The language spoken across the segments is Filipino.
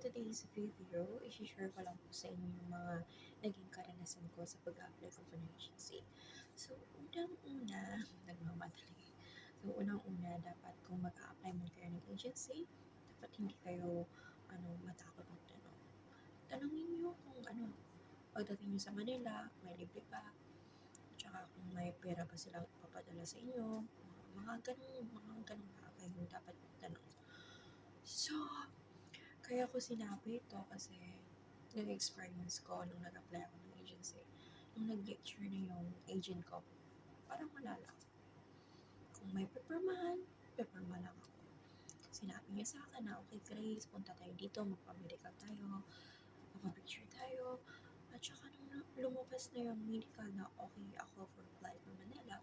today's video, i-share ko lang po sa inyo yung mga naging karanasan ko sa pag-apply ko for agency. So, unang-una, nagmamadali. So, unang-una, dapat kung mag-a-apply man kayo ng agency, dapat hindi kayo matakot magtanong. Tanungin nyo kung pagdating nyo sa Manila, may libre ba? Tsaka kung may pera ba silang ipapadala sa inyo, mga ganong bagay yung dapat tanong. So, kaya ko sinabi ito kasi yung experience ko nung nag-apply ako ng agency. Nung nag-lecture na yung agent ko, parang wala lang. Kung may pepperma lang ako. Sinabi niya sa akin na, okay Grace, punta tayo dito, magpa-medical tayo, magpa-picture tayo. At saka nung lumabas na yung medical na okay ako for flight to Manila,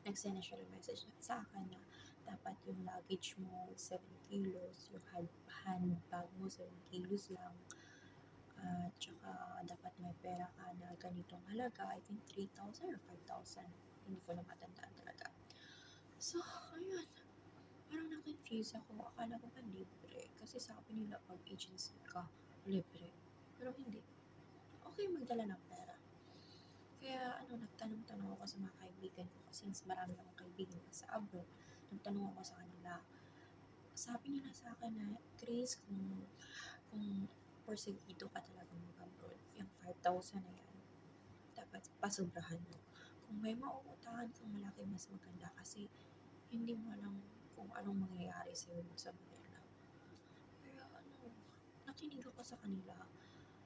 nag-send na siya ng message sa akin na dapat yung luggage mo 7 kilos, yung handbag mo 7 kilos lang, at saka dapat may pera ka na ganitong halaga, I think 3,000 or 5,000, hindi ko na matandaan talaga. So, ayun, parang na-confuse ako, akala ko ba libre, kasi sabi nila pag agency ka, libre, pero hindi, okay magdala ng pera. Kaya nagtanong-tanong ako sa mga kaibigan ko kasi since marami akong kaibigan sa abroad, nagtanong ako sa kanila. Sabi nila sa akin na, Grace, kung porsigido ka talaga mag-abroad, yung 5,000 na yan, dapat pasobrahan mo. Kung may mauutahan kang malaki, mas maganda kasi hindi mo alam kung anong mangyayari sa'yo sa Manila. Kaya nakinig ako sa kanila.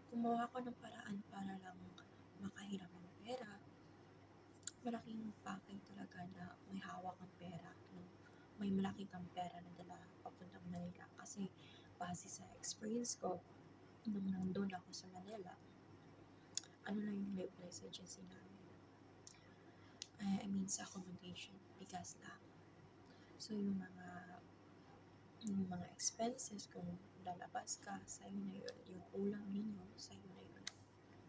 Gumawa ko ng paraan para lang makahiram ng pera. Malaking bagay talaga na may hawak ang pera, no? May malaki kang pera na dala papuntang Manila kasi base sa experience ko nung nandun ako sa Manila, ano lang yung libre sa agency namin. I mean sa accommodation, bigas lang. So yung mga expenses kung lalabas ka, sa'yo na yun. Yung ulam ninyo, sa'yo na yun.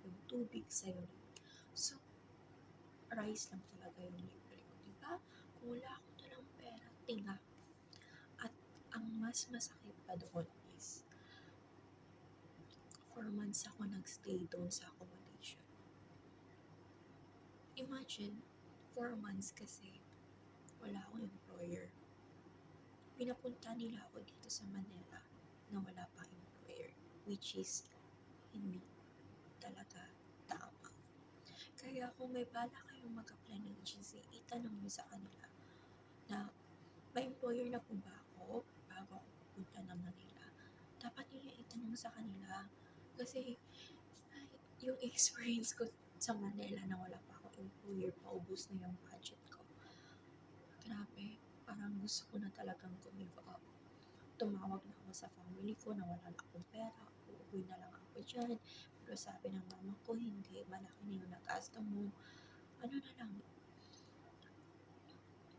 Yung tubig, sa'yo na yun. So, rice lang talaga yung libre ko, diba? Kung wala akong dalang pera, tinga. At ang mas masakit pa doon is 4 months ako nagstay doon sa accommodation. Imagine, 4 months kasi wala akong employer. Pinapunta nila ako dito sa Manila na wala pa employer, which is hindi talaga tama. Kaya kung may bala kayong mag-apply ng agency, itanong nyo sa kanila na may employer na po ba ako bago ako pupunta ng Manila. Dapat nyo itanong sa kanila kasi yung experience ko sa Manila na wala pa akong employer, paubos na yung budget ko. Grabe, parang gusto ko na talagang give up. Tumawag na ako sa family ko na wala na akong pera, uuwi na lang ako dyan. Pero sabi ng mama ko, hindi, malaki na yung nag-asta mo. Ano na lang,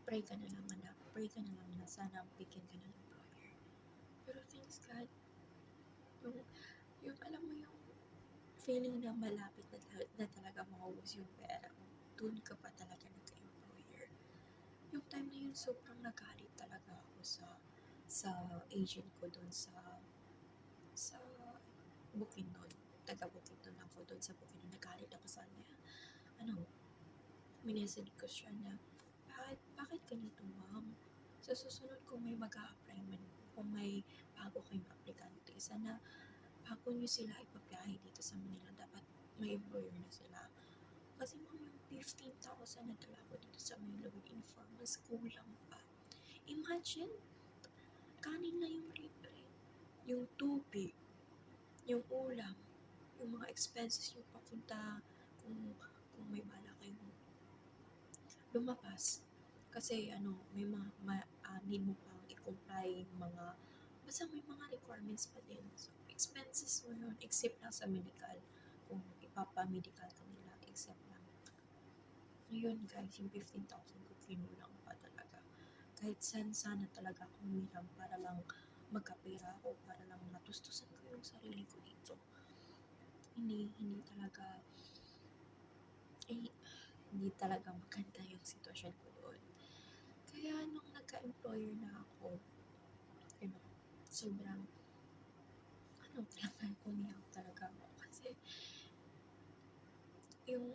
pray ka na lang anak, pray ka na lang na sana bigyan ka ng employer. Pero thanks God, yung alam mo yung feeling na malapit na talaga maubos yung pera mo, dun ka pa talaga nagka-employer. Yung time na yun, sobrang nagalit talaga ako sa agent ko dun sa Bukidnon. Taga Bukidnon ako dun sa Bukidnon. Nagalit ako sa kanya. Minessage ko siya na, bakit ganito ma'am? Sa susunod kung may mag-a-apply man, kung may bago kayong aplikante, sana bago nyo sila ipabiyahe dito sa Manila, dapat may employer na sila. Kasi ma'am, yung 15,000 na dala ko dito sa Manila with inform, mas kulang pa. Imagine, kanin na yung libre, yung tubig, yung ulam, yung mga expenses yung papunta, kung may bala kayong lumabas. Kasi may need mo pang i-comply mga, basta may mga requirements pa din. So, expenses mo yun, except lang sa medical. Kung ipapa-medical ka nila, except lang. Ngayon guys, yung 15,000 ko, kinulang pa talaga. Kahit sana talaga akong humiram para lang magkapera ako, para lang matustusan ko yung sarili ko dito. Hindi talaga maganda yung sitwasyon ko doon. Kaya nung nagka-employer na ako, sobrang talaga, umiyak talaga ako kasi yung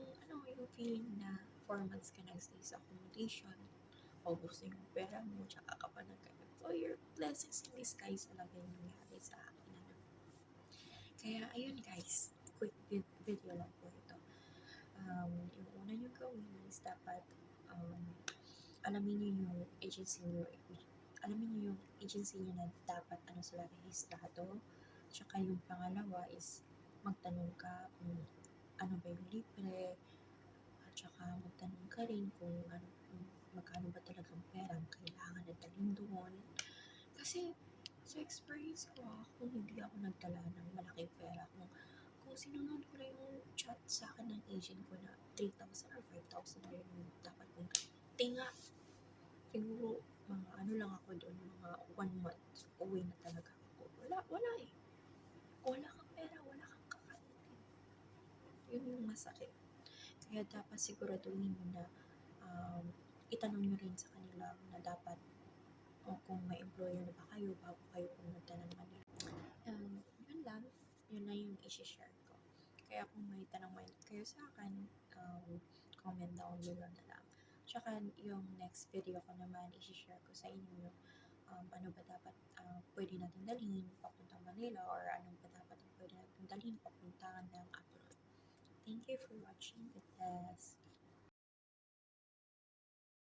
yung feeling na 4 months ka nag-stay sa accommodation, paubos na yung pera mo, tsaka ka pa so your blessings in disguise talaga yung nangyari sa akin, ano. Kaya ayun guys, quick video lang po ito. Yung una nyo gawin is dapat alamin nyo yung agency nyo, alamin nyo yung agency nyo na dapat sila rehistrado. Tsaka yung pangalawa is magtanong ka kung ano ba yung libre, at saka magtanong ka rin kung magkano ba talagang pera ang kailangan na dalhin doon. Kasi sa experience ko, kung hindi ako nagdala ng malaking pera, kung sinunod ko na yung chat sa akin ng agent ko na 3,000 or 5,000 na yung dapat kong tinga, siguro mga lang ako doon, mga 1 month, uwi na talaga ako. Wala eh. Kung wala kang pera, wala kang kakainin. Yun yung masakit. Kaya dapat siguraduhin mo na itanong nyo rin sa kanila na dapat o kung may employer na ba kayo bago kayo pumunta ng Manila. Yun lang. Yun na yung isi-share ko. Kaya kung may tanong man kayo sa akin, comment down below na lang. Tsaka yung next video ko naman, isi-share ko sa inyo ano ba dapat pwede natin dalhin papuntang Manila, or ano ba dapat pwede natin dalhin papunta ng abroad. Thank you for watching. God bless.